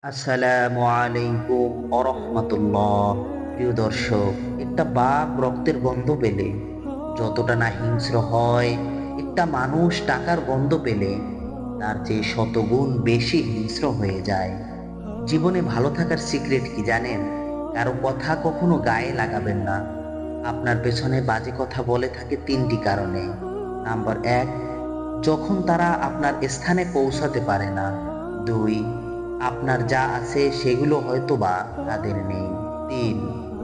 আসসালামু আলাইকুম আরহামাতুল্লাহ। প্রিয় দর্শক, একটা বাঘ রক্তের গন্ধ পেলে যতটা না হিংস্র হয়, একটা মানুষ টাকার গন্ধ পেলে তার চেয়ে শতগুণ বেশি হিংস্র হয়ে যায়। জীবনে ভালো থাকার সিক্রেট কি জানেন? কারো কথা কখনো গায়ে লাগাবেন না। আপনার পেছনে বাজে কথা বলে থাকে তিনটি কারণে। নাম্বার এক, যখন তারা আপনার স্থানে পৌঁছাতে পারে না। দুই, আপনার যা আছে সেগুলো হয়তো বা তাদের নেই। তিন,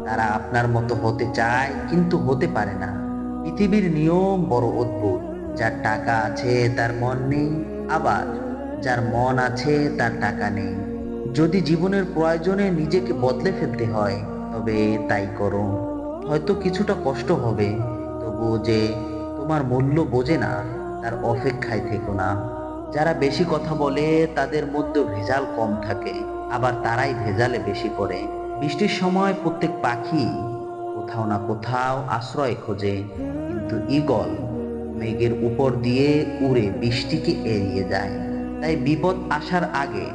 তারা আপনার মতো হতে চায় কিন্তু হতে পারে না। পৃথিবীর নিয়ম বড় অদ্ভুত। যার টাকা আছে তার মন নেই, আবার যার মন আছে তার টাকা নেই। যদি জীবনের প্রয়োজনে নিজেকে বদলে ফেলতে হয়, তবে তাই করো। হয়তো কিছুটা কষ্ট হবে, তবুও যে তোমার মূল্য বোঝে না তার অপেক্ষায় থেকো না। যারা বেশি কথা বলে তাদের মধ্যে ভেজাল কম থাকে, আবার তারাই ভেজালে বেশি পড়ে। বৃষ্টির সময় প্রত্যেক পাখি কোথাও না কোথাও আশ্রয় খোঁজে, কিন্তু ঈগল মেঘের উপর দিয়ে উড়ে বৃষ্টিকে এড়িয়ে যায়। তাই বিপদ আসার আগে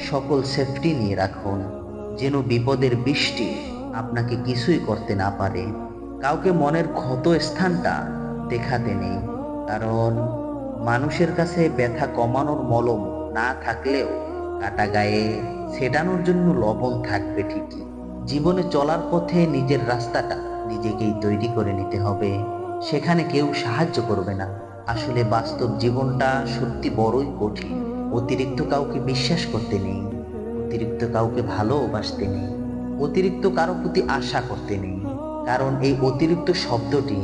সকল সেফটি নিয়ে রাখুন, যেন বিপদের বৃষ্টি আপনাকে কিছুই করতে না পারে। কাউকে মনের ক্ষত স্থানটা দেখাতে নেই, কারণ মানুষের কাছে ব্যথা কমানোর মলম না থাকলেও কাটা গায়ে ছেটানোর জন্য লবণ থাকবে ঠিকই। জীবনে চলার পথে নিজের রাস্তাটা নিজেকেই তৈরি করে নিতে হবে, সেখানে কেউ সাহায্য করবে না। আসলে বাস্তব জীবনটা সত্যি বড়ই কঠিন। অতিরিক্ত কাউকে বিশ্বাস করতে নেই, অতিরিক্ত কাউকে ভালোবাসতে নেই, অতিরিক্ত কারো প্রতি আশা করতে নেই। কারণ এই অতিরিক্ত শব্দটি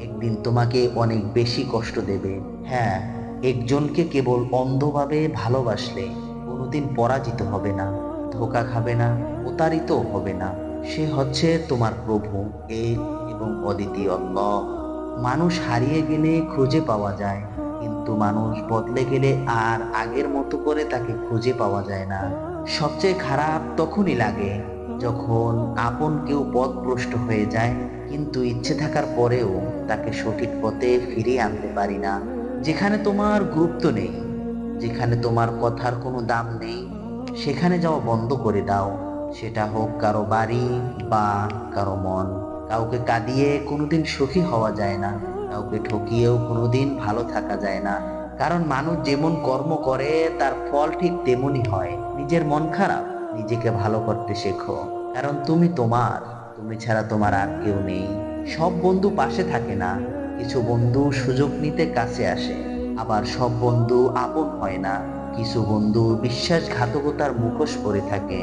একদিন তোমাকে অনেক বেশি কষ্ট দেবে। হ্যাঁ, একজনকে কেবল অন্ধভাবে ভালোবাসলে কোনোদিন পরাজিত হবে না, ধোঁকা খাবে না, প্রতারিত হবে না। সে হচ্ছে তোমার প্রভু, এক এবং অদ্বিতীয় আল্লাহ। মানুষ হারিয়ে গেলে খুঁজে পাওয়া যায়, কিন্তু মানুষ বদলে গেলে আর আগের মতো করে তাকে খুঁজে পাওয়া যায় না। সবচেয়ে খারাপ তখনই লাগে যখন আপন কেউ পথভ্রষ্ট হয়ে যায়, কিন্তু ইচ্ছে থাকার পরেও তাকে সঠিক পথে ফিরিয়ে আনতে পারি না। যেখানে তোমার গুরুত্ব নেই, যেখানে তোমার কথার কোনো দাম নেই, সেখানে যাওয়া বন্ধ করে দাও। সেটা হোক কারো বাড়ি বা কারো মন। কাউকে কাঁদিয়ে কোনোদিন সুখী হওয়া যায় না, কাউকে ঠকিয়েও কোনোদিন ভালো থাকা যায় না। কারণ মানুষ যেমন কর্ম করে তার ফল ঠিক তেমনই হয়। নিজের মন খারাপ, নিজেকে ভালো করতে শেখো, কারণ তুমি ছাড়া তোমার আর কেউ নেই। সব বন্ধু পাশে থাকে না, কিছু বন্ধু সুযোগ নিতে কাছে আসে, আবার সব বন্ধু আপন হয় না। কিছু বন্ধু বিশ্বাসঘাতকতার মুখোশ পরে থাকে।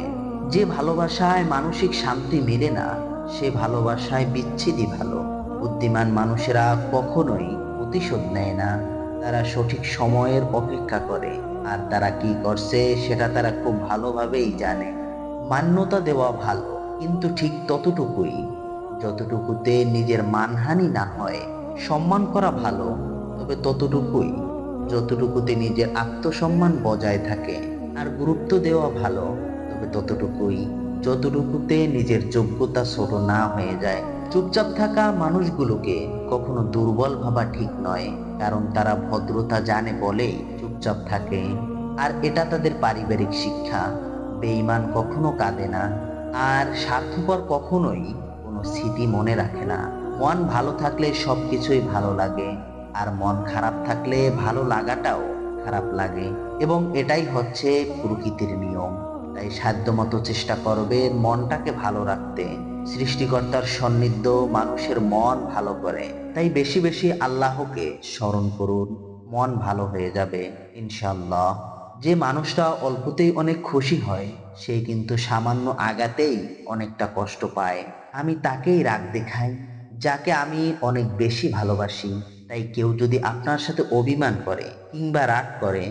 যে ভালোবাসায় মানসিক শান্তি মেলে না, সে ভালোবাসায় বিচ্ছেদই ভালো। বুদ্ধিমান মানুষেরা কখনোই প্রতিশোধ নেয় না, তারা সঠিক সময়ের অপেক্ষা করে। আর তারা কি করছে সেটা তারা খুব ভালোভাবেই জানে। মান্যতা দেওয়া ভালো, কিন্তু ঠিক ততটুকুই যতটুকুতে নিজের মানহানি না হয়। সম্মান করা ভালো, তবে ততটুকুই যতটুকুতে নিজের আত্মসম্মান বজায় থাকে। আর গুরুত্ব দেওয়া ভালো, তবে ততটুকুই যতটুকুতে নিজের যোগ্যতা ছোট না হয়ে যায়। চুপচাপ থাকা মানুষগুলোকে কখনো দুর্বল ভাবা ঠিক নয়, কারণ তারা ভদ্রতা জানে বলেই চুপচাপ থাকে। আর এটা তাদের পারিবারিক শিক্ষা। বেঈমান কখনো কাঁদে না, আর স্বার্থপর কখনোই কোনো স্মৃতি মনে রাখে না। মন ভালো থাকলে সবকিছুই ভালো লাগে, আর মন খারাপ থাকলে ভালো লাগাটাও খারাপ লাগে, এবং এটাই হচ্ছে প্রকৃতির নিয়ম। তাই সাধ্যমতো চেষ্টা করবে মনটাকে ভালো রাখতে। সৃষ্টিকর্তার সান্নিধ্য মানুষের মন ভালো করে। তাই বেশি বেশি আল্লাহকে স্মরণ করুন, মন ভালো হয়ে যাবে ইনশাল্লাহ। যে মানুষটা অল্পতেই অনেক খুশি হয়, সে কিন্তু সামান্য আঘাতেই অনেকটা কষ্ট পায়। আমি তাকেই রাগ দেখাই যাকে আমি অনেক বেশি ভালোবাসি। তাই কেউ যদি আপনার সাথে অভিমান করে কিংবা রাগ করে,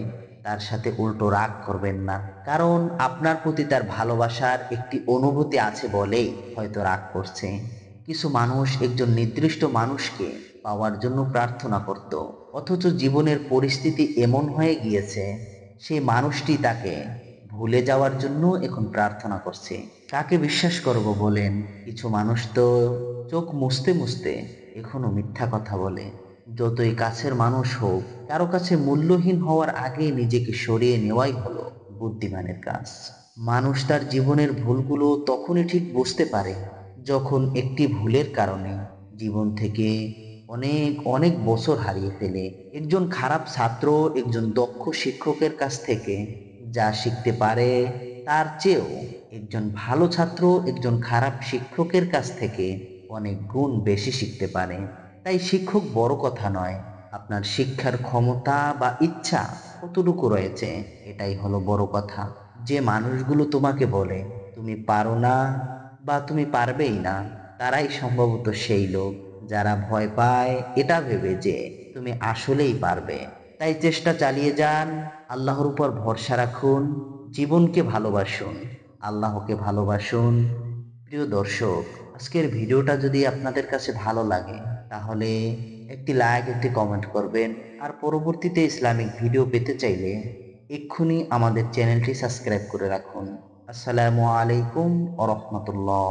তার সাথে উল্টো রাগ করবেন না, কারণ আপনার প্রতি তার ভালোবাসার একটি অনুভূতি আছে বলেই হয়তো রাগ করছে। কিছু মানুষ একজন নির্দিষ্ট মানুষকে পাওয়ার জন্য প্রার্থনা করত, অথচ জীবনের পরিস্থিতি এমন হয়ে গিয়েছে সেই মানুষটি তাকে ভুলে যাওয়ার জন্য এখন প্রার্থনা করছে। কাকে বিশ্বাস করব বলেন? কিছু মানুষ তো চোখ মুছতে মুছতে এখনো মিথ্যা কথা বলে। যতই কাছের মানুষ হোক, কারো কাছে মূল্যহীন হওয়ার আগে নিজেকে সরিয়ে নেওয়াই হলো বুদ্ধিমানের কাজ। মানুষ তার জীবনের ভুলগুলো তখনই ঠিক বুঝতে পারে যখন একটি ভুলের কারণে জীবন থেকে অনেক অনেক বছর হারিয়ে ফেলে। একজন খারাপ ছাত্র একজন দক্ষ শিক্ষকের কাছ থেকে যা শিখতে পারে তার চেয়েও একজন ভালো ছাত্র একজন খারাপ শিক্ষকের কাছ থেকে অনেক গুণ বেশি শিখতে পারে। তাই শিক্ষক বড় কথা নয়, আপনার শিক্ষার ক্ষমতা বা ইচ্ছা কতটুকু রয়েছে এটাই হলো বড় কথা। যে মানুষগুলো তোমাকে বলে তুমি পারো না বা তুমি পারবেই না, তারাই সম্ভবত সেই লোক যারা ভয় পায় এটা ভেবে যে তুমি আসলেই পারবে। তাই চেষ্টা চালিয়ে যান, আল্লাহর উপর ভরসা রাখুন, জীবনকে ভালোবাসুন, আল্লাহকে ভালোবাসুন। প্রিয় দর্শক, আজকের ভিডিওটা যদি আপনাদের কাছে ভালো লাগে তাহলে একটি লাইক একটি কমেন্ট করবেন। আর পরবর্তীতে ইসলামিক ভিডিও পেতে চাইলে এক্ষুনি আমাদের চ্যানেলটি সাবস্ক্রাইব করে রাখুন। আসসালামু আলাইকুম ওয়া রাহমাতুল্লাহ।